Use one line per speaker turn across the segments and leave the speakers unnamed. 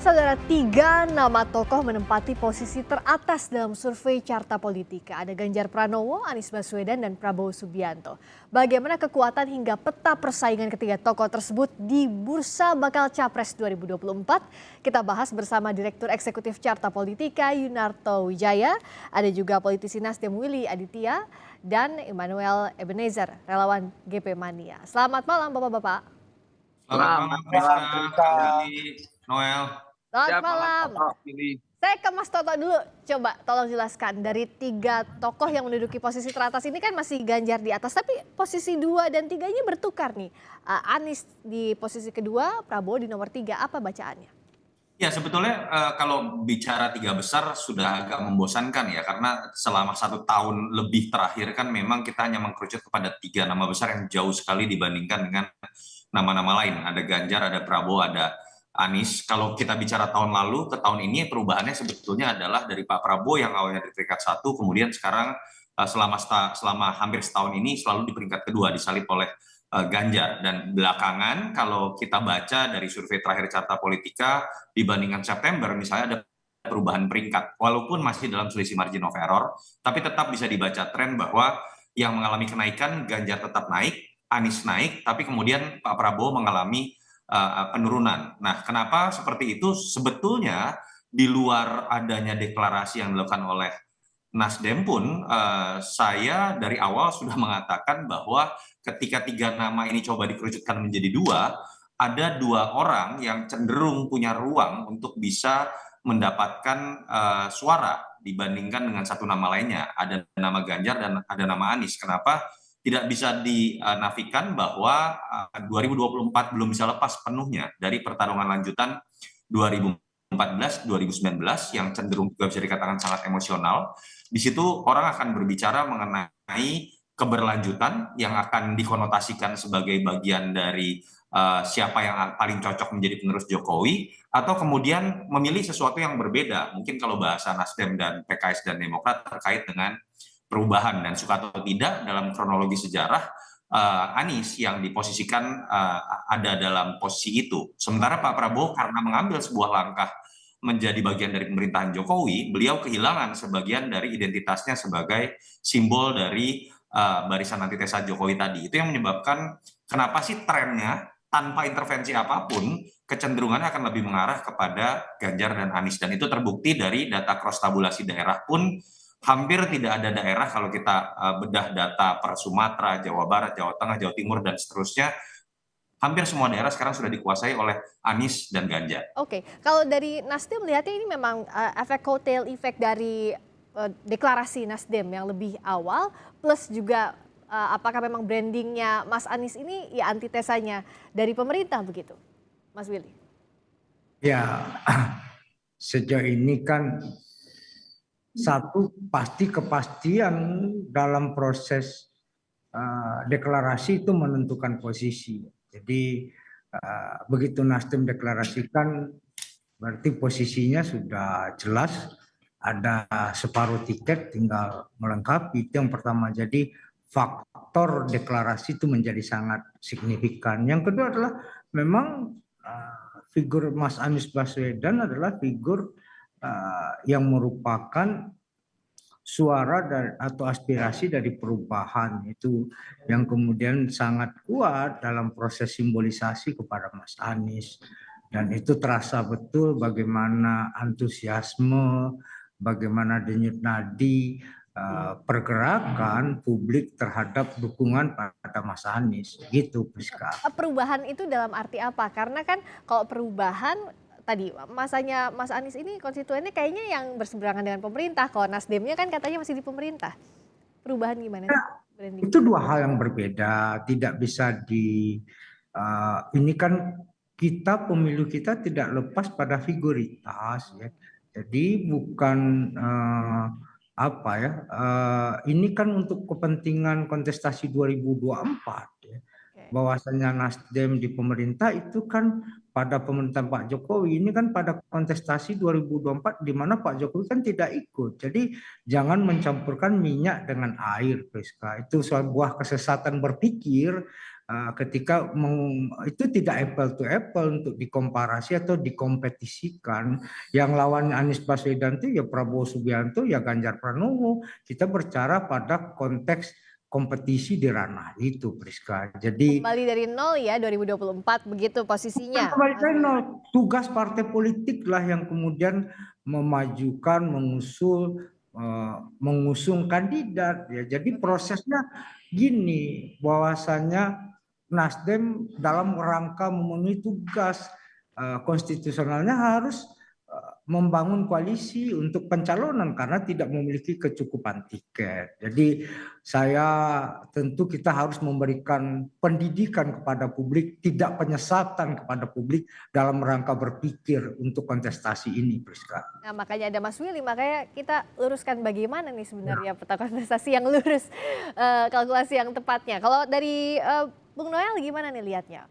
Saudara, 3 nama tokoh menempati posisi teratas dalam survei Carta Politika. Ada Ganjar Pranowo, Anies Baswedan, dan Prabowo Subianto. Bagaimana kekuatan hingga peta persaingan ketiga tokoh tersebut di bursa bakal Capres 2024? Kita bahas bersama Direktur Eksekutif Carta Politika Yunarto Wijaya. Ada juga politisi Nasdem Willy Aditya dan Immanuel Ebenezer, relawan GP Mania. Selamat malam Bapak-Bapak.
Selamat malam Priska, Willy, Noel.
Selamat malam.
Willy.
Saya ke Mas Toto dulu, coba tolong jelaskan. Dari 3 tokoh yang menduduki posisi teratas ini kan masih Ganjar di atas, tapi posisi 2 dan 3-nya bertukar nih. Anies di posisi kedua, Prabowo di nomor 3, apa bacaannya?
Ya sebetulnya kalau bicara 3 besar sudah agak membosankan ya, karena selama 1 tahun lebih terakhir kan memang kita hanya mengkerucut kepada 3 nama besar yang jauh sekali dibandingkan dengan nama-nama lain. Ada Ganjar, ada Prabowo, ada Anies. Kalau kita bicara tahun lalu ke tahun ini, perubahannya sebetulnya adalah dari Pak Prabowo yang awalnya di peringkat 1, kemudian sekarang selama hampir setahun ini selalu di peringkat kedua, disalip oleh Ganjar. Dan belakangan kalau kita baca dari survei terakhir Carta Politika dibandingkan September misalnya ada perubahan peringkat, walaupun masih dalam selisih margin of error, tapi tetap bisa dibaca tren bahwa yang mengalami kenaikan Ganjar tetap naik, Anies naik, tapi kemudian Pak Prabowo mengalami penurunan. Nah, kenapa seperti itu? Sebetulnya di luar adanya deklarasi yang dilakukan oleh Nasdem pun, saya dari awal sudah mengatakan bahwa ketika 3 nama ini coba dikerucutkan menjadi 2, ada 2 orang yang cenderung punya ruang untuk bisa mendapatkan suara dibandingkan dengan 1 nama lainnya. Ada nama Ganjar dan ada nama Anies. Kenapa? Tidak bisa dinafikan bahwa 2024 belum bisa lepas penuhnya dari pertarungan lanjutan 2014-2019 yang cenderung juga bisa dikatakan sangat emosional. Di situ orang akan berbicara mengenai keberlanjutan yang akan dikonotasikan sebagai bagian dari siapa yang paling cocok menjadi penerus Jokowi, atau kemudian memilih sesuatu yang berbeda. Mungkin kalau bahasa Nasdem dan PKS dan Demokrat terkait dengan perubahan, dan suka atau tidak dalam kronologi sejarah Anies yang diposisikan ada dalam posisi itu. Sementara Pak Prabowo karena mengambil sebuah langkah menjadi bagian dari pemerintahan Jokowi, beliau kehilangan sebagian dari identitasnya sebagai simbol dari barisan antitesa Jokowi tadi. Itu yang menyebabkan kenapa sih trennya tanpa intervensi apapun kecenderungannya akan lebih mengarah kepada Ganjar dan Anies, dan itu terbukti dari data cross tabulasi daerah pun. Hampir tidak ada daerah kalau kita bedah data per Sumatera, Jawa Barat, Jawa Tengah, Jawa Timur, dan seterusnya, hampir semua daerah sekarang sudah dikuasai oleh Anies dan Ganjar.
Oke, kalau dari Nasdem melihatnya ini memang efek kotel efek dari deklarasi Nasdem yang lebih awal, plus juga apakah memang brandingnya Mas Anies ini ya antitesanya dari pemerintah begitu, Mas Willy?
Ya, sejauh ini kan satu pasti kepastian dalam proses deklarasi itu menentukan posisi. Jadi begitu Nasdem deklarasikan berarti posisinya sudah jelas, ada separuh tiket tinggal melengkapi, itu yang pertama. Jadi faktor deklarasi itu menjadi sangat signifikan. Yang kedua adalah memang figur Mas Anies Baswedan adalah figur yang merupakan suara atau aspirasi dari perubahan, itu yang kemudian sangat kuat dalam proses simbolisasi kepada Mas Anies, dan itu terasa betul bagaimana antusiasme, bagaimana denyut nadi pergerakan publik terhadap dukungan pada Mas Anies, gitu Priska.
Perubahan itu dalam arti apa? Karena kan kalau perubahan tadi masanya Mas Anies ini konstituennya kayaknya yang berseberangan dengan pemerintah. Kalau Nasdemnya kan katanya masih di pemerintah. Perubahan gimana?
Itu 2 hal yang berbeda. Tidak bisa ini kan kita pemilu kita tidak lepas pada figuritas ya. Jadi bukan ini kan untuk kepentingan kontestasi 2024 ya. Bahwasanya Nasdem di pemerintah itu kan pada pemerintahan Pak Jokowi, ini kan pada kontestasi 2024 di mana Pak Jokowi kan tidak ikut. Jadi jangan mencampurkan minyak dengan air, Priska. Itu sebuah kesesatan berpikir ketika itu tidak apple to apple untuk dikomparasi atau dikompetisikan. Yang lawan Anies Baswedan itu ya Prabowo Subianto, ya Ganjar Pranowo. Kita bicara pada konteks kompetisi di ranah itu, Priska. Jadi
Kembali dari nol ya 2024 begitu posisinya.
kembali dari nol. Tugas partai politik lah yang kemudian memajukan, mengusung kandidat ya. Jadi prosesnya gini, bahwasannya Nasdem dalam rangka memenuhi tugas konstitusionalnya harus membangun koalisi untuk pencalonan karena tidak memiliki kecukupan tiket. Jadi kita harus memberikan pendidikan kepada publik, tidak penyesatan kepada publik dalam rangka berpikir untuk kontestasi ini, Priska.
Nah, makanya ada Mas Willy, makanya kita luruskan bagaimana nih sebenarnya peta kontestasi yang lurus, kalkulasi yang tepatnya. Kalau dari Bung Noel gimana nih lihatnya?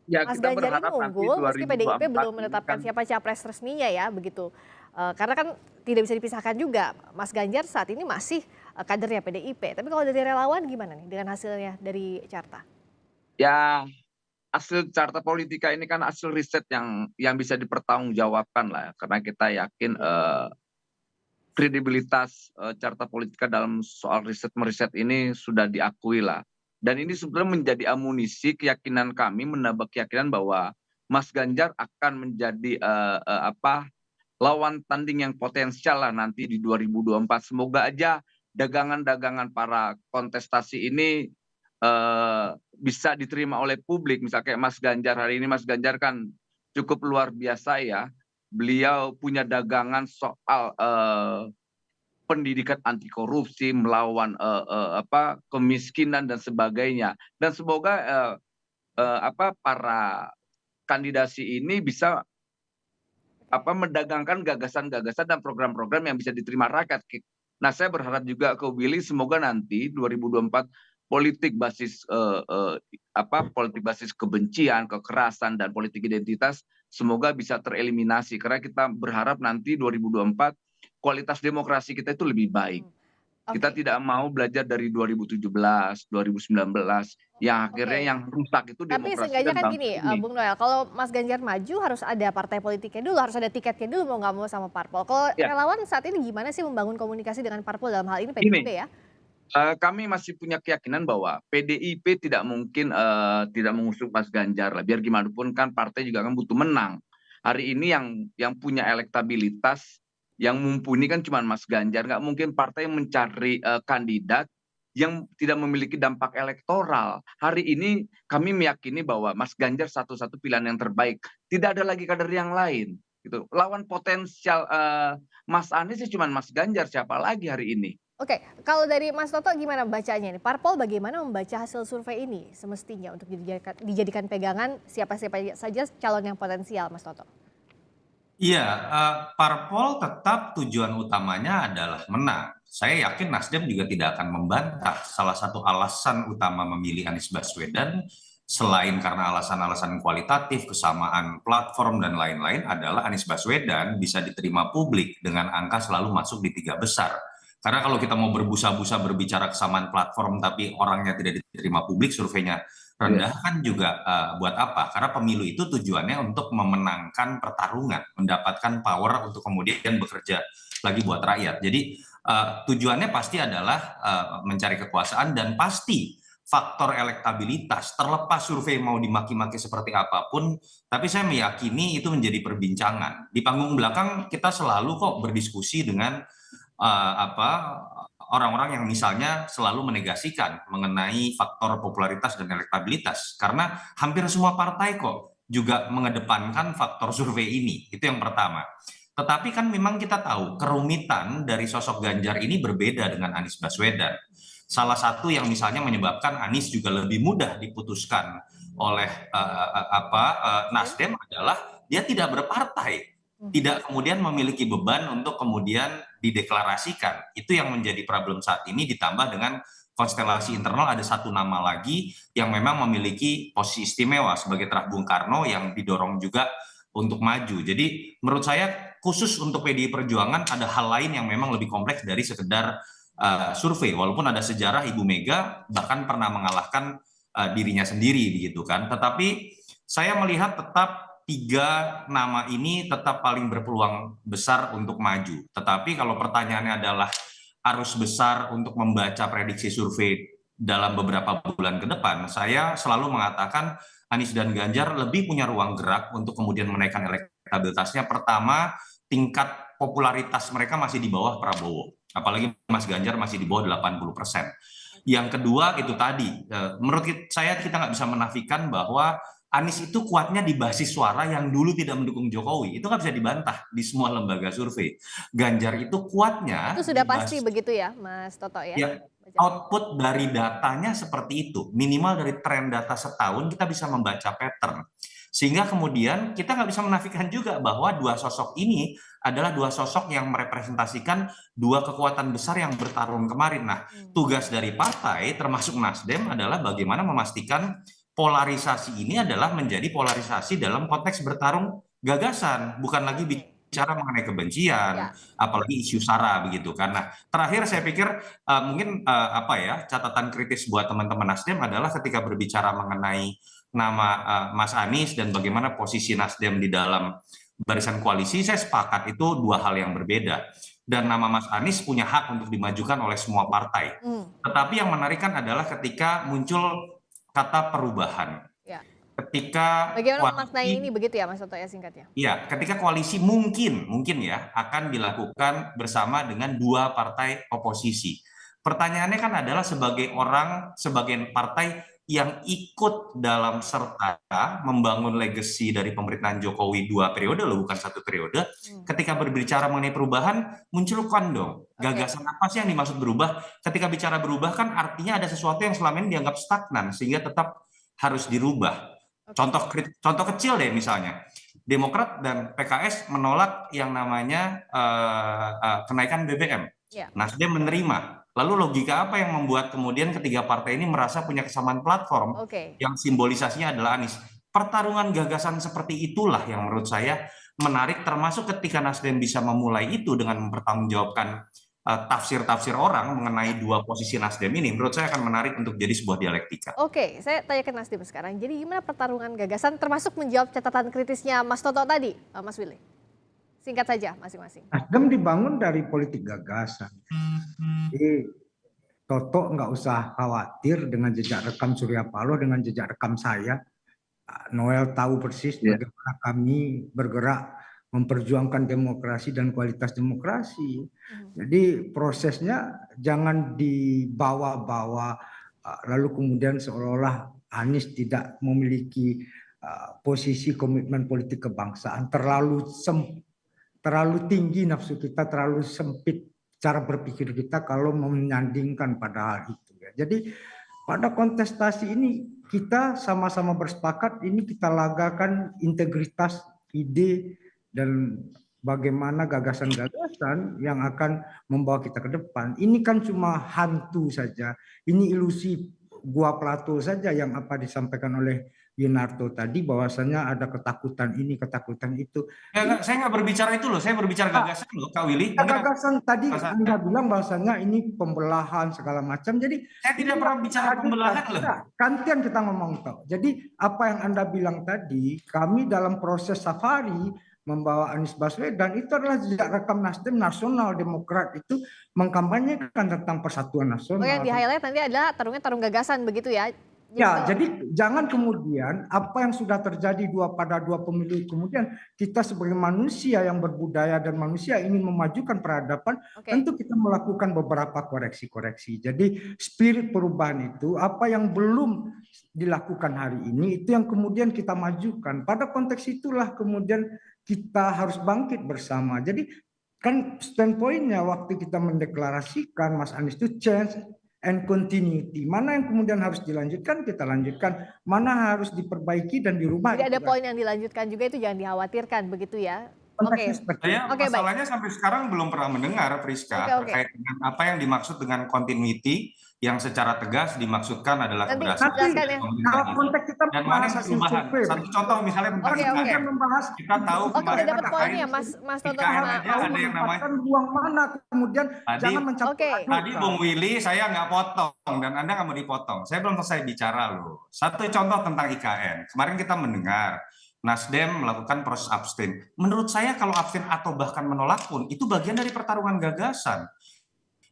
Ya,
Mas
kita
Ganjar ini
berharap nanti
unggul, meski PDIP
2024
belum
ini
menetapkan
kan
siapa capres resminya ya begitu. Karena kan tidak bisa dipisahkan juga, Mas Ganjar saat ini masih kadernya PDIP. Tapi kalau dari relawan gimana nih dengan hasilnya dari Carta?
ya hasil carta politika ini kan hasil riset yang bisa dipertanggungjawabkan lah ya. Karena kita yakin kredibilitas carta politika dalam soal riset-meriset ini sudah diakui lah. Dan ini sebenarnya menjadi amunisi keyakinan kami, menambah keyakinan bahwa Mas Ganjar akan menjadi lawan tanding yang potensial lah nanti di 2024. Semoga aja dagangan-dagangan para kontestasi ini bisa diterima oleh publik. Misalnya kayak Mas Ganjar hari ini, Mas Ganjar kan cukup luar biasa ya. Beliau punya dagangan soal pendidikan anti korupsi, melawan kemiskinan dan sebagainya. Dan semoga para kandidasi ini bisa mendagangkan gagasan-gagasan dan program-program yang bisa diterima rakyat. Nah, saya berharap juga ke Willy, semoga nanti 2024 politik basis politik basis kebencian, kekerasan dan politik identitas semoga bisa tereliminasi, karena kita berharap nanti 2024 kualitas demokrasi kita itu lebih baik. Kita tidak mau belajar dari 2017, 2019 yang akhirnya yang rusak itu
Tapi
demokrasi.
seenggaknya
dan
kan
bangsa
gini,
ini.
Bung Noel, kalau Mas Ganjar maju harus ada partai politiknya dulu, harus ada tiketnya dulu, mau nggak mau sama parpol. Kalau
Ya.
relawan saat ini gimana sih membangun komunikasi dengan parpol dalam hal ini
Gini.
PDIP ya?
Kami masih punya keyakinan bahwa PDIP tidak mungkin tidak mengusung Mas Ganjar lah. Biar gimana pun kan partai juga kan butuh menang. Hari ini yang punya elektabilitas, yang mumpuni kan cuma Mas Ganjar. Nggak mungkin partai mencari kandidat yang tidak memiliki dampak elektoral. Hari ini kami meyakini bahwa Mas Ganjar satu-satu pilihan yang terbaik. Tidak ada lagi kader yang lain. Gitu. Lawan potensial Mas Anies cuma Mas Ganjar, siapa lagi hari ini?
Oke, kalau dari Mas Toto gimana bacanya nih? Parpol bagaimana membaca hasil survei ini semestinya untuk dijadikan pegangan siapa-siapa saja calon yang potensial, Mas Toto?
Iya, parpol tetap tujuan utamanya adalah menang. Saya yakin Nasdem juga tidak akan membantah. Salah satu alasan utama memilih Anies Baswedan selain karena alasan-alasan kualitatif, kesamaan platform dan lain-lain adalah Anies Baswedan bisa diterima publik dengan angka selalu masuk di 3 besar. Karena kalau kita mau berbusa-busa berbicara kesamaan platform tapi orangnya tidak diterima publik, surveinya rendah kan juga buat apa? Karena pemilu itu tujuannya untuk memenangkan pertarungan, mendapatkan power untuk kemudian bekerja lagi buat rakyat. Jadi tujuannya pasti adalah mencari kekuasaan dan pasti faktor elektabilitas, terlepas survei mau dimaki-maki seperti apapun, tapi saya meyakini itu menjadi perbincangan. Di panggung belakang kita selalu kok berdiskusi dengan orang-orang yang misalnya selalu menegasikan mengenai faktor popularitas dan elektabilitas, karena hampir semua partai kok juga mengedepankan faktor survei ini. Itu yang pertama. Tetapi kan memang kita tahu kerumitan dari sosok Ganjar ini berbeda dengan Anies Baswedan. Salah satu yang misalnya menyebabkan Anies juga lebih mudah diputuskan oleh Nasdem adalah dia tidak berpartai. Tidak kemudian memiliki beban untuk kemudian dideklarasikan. Itu yang menjadi problem saat ini, ditambah dengan konstelasi internal ada satu nama lagi yang memang memiliki posisi istimewa sebagai terah Bung Karno yang didorong juga untuk maju. Jadi menurut saya khusus untuk PDI Perjuangan ada hal lain yang memang lebih kompleks dari sekedar survei. Walaupun ada sejarah Ibu Mega bahkan pernah mengalahkan dirinya sendiri gitu kan. Tetapi saya melihat tetap tiga nama ini tetap paling berpeluang besar untuk maju. Tetapi kalau pertanyaannya adalah arus besar untuk membaca prediksi survei dalam beberapa bulan ke depan, saya selalu mengatakan Anies dan Ganjar lebih punya ruang gerak untuk kemudian menaikkan elektabilitasnya. Pertama, tingkat popularitas mereka masih di bawah Prabowo, apalagi Mas Ganjar masih di bawah 80%. Yang kedua itu tadi, menurut saya kita nggak bisa menafikan bahwa Anies itu kuatnya di basis suara yang dulu tidak mendukung Jokowi. Itu nggak bisa dibantah di semua lembaga survei. Ganjar itu kuatnya
Itu
di
sudah pasti
basis
begitu ya, Mas Toto ya?
ya, output dari datanya seperti itu. Minimal dari tren data setahun kita bisa membaca pattern. Sehingga kemudian kita nggak bisa menafikan juga bahwa dua sosok ini adalah dua sosok yang merepresentasikan dua kekuatan besar yang bertarung kemarin. Nah, tugas dari partai termasuk Nasdem adalah bagaimana memastikan polarisasi ini adalah menjadi polarisasi dalam konteks bertarung gagasan, bukan lagi bicara mengenai kebencian,
Ya.
apalagi isu sara begitu. Karena terakhir saya pikir mungkin apa ya, catatan kritis buat teman-teman Nasdem adalah ketika berbicara mengenai nama Mas Anies dan bagaimana posisi Nasdem di dalam barisan koalisi, saya sepakat itu dua hal yang berbeda. Dan nama Mas Anies punya hak untuk dimajukan oleh semua partai. Tetapi yang menarik kan adalah ketika muncul kata perubahan.
Ya.
Ketika
Bagaimana memaknai ini begitu ya Mas Toto ya singkatnya?
ya, ketika koalisi mungkin ya akan dilakukan bersama dengan dua partai oposisi. Pertanyaannya kan adalah sebagai partai yang ikut dalam serta membangun legacy dari pemerintahan Jokowi 2 periode loh, bukan 1 periode. Ketika berbicara mengenai perubahan, munculkan dong gagasan apa sih yang dimaksud berubah. Ketika bicara berubah kan artinya ada sesuatu yang selama ini dianggap stagnan sehingga tetap harus dirubah. Contoh kecil deh misalnya, Demokrat dan PKS menolak yang namanya kenaikan BBM. Nasdem menerima. Lalu logika apa yang membuat kemudian ketiga partai ini merasa punya kesamaan platform yang simbolisasinya adalah Anies? Pertarungan gagasan seperti itulah yang menurut saya menarik, termasuk ketika Nasdem bisa memulai itu dengan mempertanggungjawabkan tafsir-tafsir orang mengenai dua posisi Nasdem ini, menurut saya akan menarik untuk jadi sebuah dialektika.
Oke, saya tanya ke Nasdem sekarang. Jadi gimana pertarungan gagasan termasuk menjawab catatan kritisnya Mas Toto tadi, Mas Willy? Singkat saja masing-masing.
Nasdem dibangun dari politik gagasan. Jadi Toto nggak usah khawatir dengan jejak rekam Surya Paloh, dengan jejak rekam saya. Noel tahu persis bagaimana kami bergerak memperjuangkan demokrasi dan kualitas demokrasi. Jadi prosesnya jangan dibawa-bawa lalu kemudian seolah-olah Anies tidak memiliki posisi komitmen politik kebangsaan. Terlalu tinggi nafsu kita, terlalu sempit cara berpikir kita kalau menyandingkan pada hal itu. Jadi pada kontestasi ini kita sama-sama bersepakat ini kita lagakan integritas ide dan bagaimana gagasan-gagasan yang akan membawa kita ke depan. Ini kan cuma hantu saja, ini ilusi gua Plato saja yang apa disampaikan oleh Yunarto tadi bahwasanya ada ketakutan ini, ketakutan itu.
Ya, saya nggak berbicara itu loh, saya berbicara gagasan loh, Kak Willy.
Gagasan tadi Anda bilang bahwasanya ini pembelahan segala macam. Jadi
saya tidak pernah bicara pembelahan loh.
Gantian kita ngomong toh. Jadi apa yang Anda bilang tadi, kami dalam proses safari membawa Anies Baswedan itu adalah jejak rekam Nasdem nasional Demokrat itu mengkampanyekan tentang persatuan nasional.
Yang di-highlight nanti adalah tarung gagasan begitu ya.
Ya, jadi jangan kemudian apa yang sudah terjadi pada dua pemilu kemudian kita sebagai manusia yang berbudaya dan manusia ingin memajukan peradaban, tentu kita melakukan beberapa koreksi-koreksi. Jadi spirit perubahan itu apa yang belum dilakukan hari ini itu yang kemudian kita majukan. Pada konteks itulah kemudian kita harus bangkit bersama. Jadi kan standpointnya waktu kita mendeklarasikan Mas Anies itu change and continuity. Mana yang kemudian harus dilanjutkan, kita lanjutkan. Mana harus diperbaiki dan dirubah.
Jadi ada poin yang dilanjutkan juga itu jangan dikhawatirkan begitu ya.
Konteksnya
Oke.
seperti
Saya
Oke, baik.
masalahnya sampai sekarang belum pernah mendengar, Friska,
Oke.
terkait dengan apa yang dimaksud dengan continuity yang secara tegas dimaksudkan adalah
Nanti
keberhasilan
jelaskan
dari
ya.
pemerintah
kalau
ini.
konteks kita
Dan mana
membahas
yang
hasil
perubahan?
survei.
Satu contoh misalnya tentang
Oke,
IKN.
oke.
membahas
Kita tahu
Oke, udah
kemarin
dapat poinnya Mas Toto
IKN
sama
aja
Mas
ada yang namanya
menempatkan ruang mana, kemudian
Tadi-
jangan mencampur
Oke.
Tadi Bung Willy saya nggak potong dan Anda nggak mau dipotong. Saya belum selesai bicara loh. Satu contoh tentang IKN. Kemarin kita mendengar Nasdem melakukan proses abstain. Menurut saya kalau abstain atau bahkan menolak pun itu bagian dari pertarungan gagasan.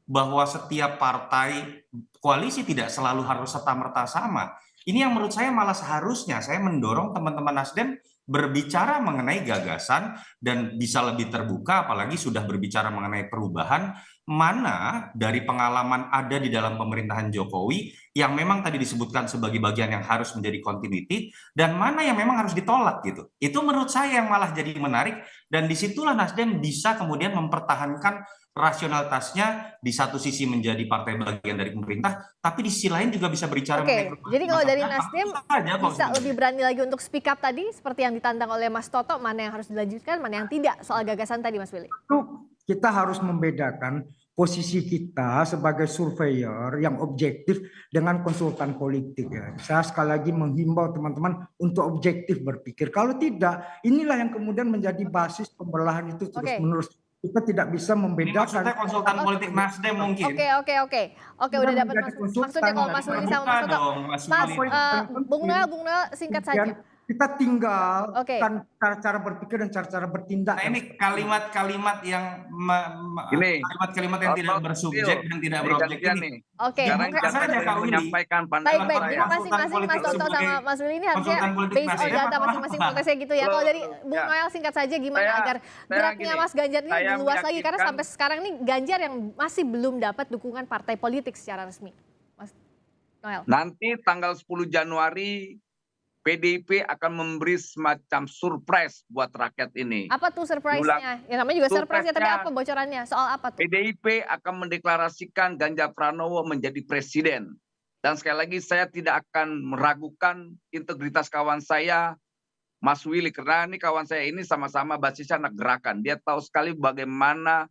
Bahwa setiap partai koalisi tidak selalu harus serta-merta sama. Ini yang menurut saya malah seharusnya saya mendorong teman-teman Nasdem berbicara mengenai gagasan dan bisa lebih terbuka, apalagi sudah berbicara mengenai perubahan, mana dari pengalaman ada di dalam pemerintahan Jokowi yang memang tadi disebutkan sebagai bagian yang harus menjadi continuity dan mana yang memang harus ditolak gitu. Itu menurut saya yang malah jadi menarik dan disitulah Nasdem bisa kemudian mempertahankan rasionalitasnya di satu sisi menjadi partai bagian dari pemerintah, tapi di sisi lain juga bisa berbicara mengenai
Oke, jadi kalau dari
masa depan.
Nasdem
Itu saja kok
bisa
sebenarnya.
lebih berani lagi untuk speak up tadi seperti yang ditantang oleh Mas Toto, mana yang harus dilanjutkan, mana yang tidak soal gagasan tadi Mas Willy.
itu kita harus membedakan posisi kita sebagai surveyor yang objektif dengan konsultan politik ya. Saya sekali lagi menghimbau teman-teman untuk objektif berpikir. Kalau tidak, inilah yang kemudian menjadi basis pembelahan itu terus-menerus. Kita tidak bisa
Ini
membedakan.
maksudnya konsultan politik Nasdem mungkin.
Oke, udah dapat
menjadi konsultan
maksudnya kalau
dari
Mas Willy sama
Terbuka
Mas Toto.
dong, Mas
Mas,
Willy.
Bung Noel singkat saja.
Kita tinggal
Oke.
kan cara-cara berpikir dan cara-cara bertindak.
Nah ini kalimat-kalimat yang
Ini,
kalimat-kalimat yang tidak bersubjek dan tidak
Ini
berobjek
gantian
ini.
nih.
Oke,
Sekarang
bukan
jangan
saja,
saya
Kak Willy.
menyampaikan pandangan
baik,
saya.
terima kasih
Konsultan
masing-masing Mas
politik
Toto sama
sebagai
Mas Willy ini harusnya
konsultan politik
based on
Nasdem.
data masing-masing protesnya gitu ya. Kalau dari Bung
Ya.
Noel singkat saja gimana
Saya-
agar
saya
geraknya
gini,
Mas Ganjar ini
saya
lebih luas lagi karena
meyakinkan-
sampai sekarang nih Ganjar yang masih belum dapat dukungan partai politik secara resmi. Mas Noel.
Nanti tanggal 10 Januari PDIP akan memberi semacam surprise buat rakyat ini.
Apa tuh surprise-nya? Ya namanya juga surprise-nya, tapi
Surprise-nya-
apa bocorannya? Soal apa tuh?
PDIP akan mendeklarasikan Ganjar Pranowo menjadi presiden. Dan sekali lagi saya tidak akan meragukan integritas kawan saya, Mas Willy. Karena ini kawan saya ini sama-sama basisnya anak gerakan. Dia tahu sekali bagaimana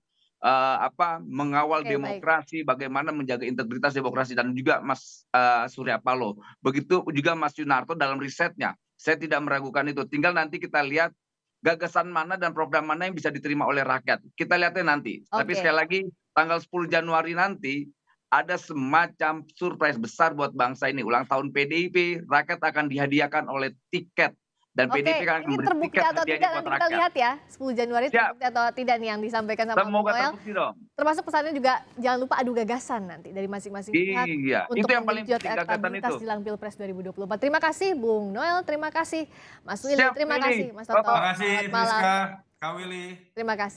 mengawal
Oke,
demokrasi, bagaimana menjaga integritas demokrasi. Dan juga Mas Surya Paloh. Begitu juga Mas Yunarto dalam risetnya. Saya tidak meragukan itu. Tinggal nanti kita lihat gagasan mana dan program mana yang bisa diterima oleh rakyat. Kita lihatnya nanti. Tapi
Oke.
sekali lagi tanggal 10 Januari nanti ada semacam surprise besar buat bangsa ini. Ulang tahun PDIP, rakyat akan dihadiahkan oleh tiket. Dan
Oke,
PDIP akan
ini
memberi
terbukti
tiket
atau
hadiahnya
tidak
buat
nanti kita
rakyat.
lihat ya. 10 Januari
Siap.
terbukti atau tidak nih yang disampaikan sama Bung
Semoga
Noel.
terbukti dong.
Termasuk pesannya juga jangan lupa adu gagasan nanti dari masing-masing pihak
Iya,
untuk
itu yang paling
menggenjot
penting, gagasan
elektabilitas
itu.
jelang Pilpres 2024. Terima kasih Bung Noel, terima kasih Mas Willy,
Siap,
terima
Willy.
kasih Mas Toto.
Terima kasih
Selamat malam.
Friska, Kak Willy.
Terima kasih.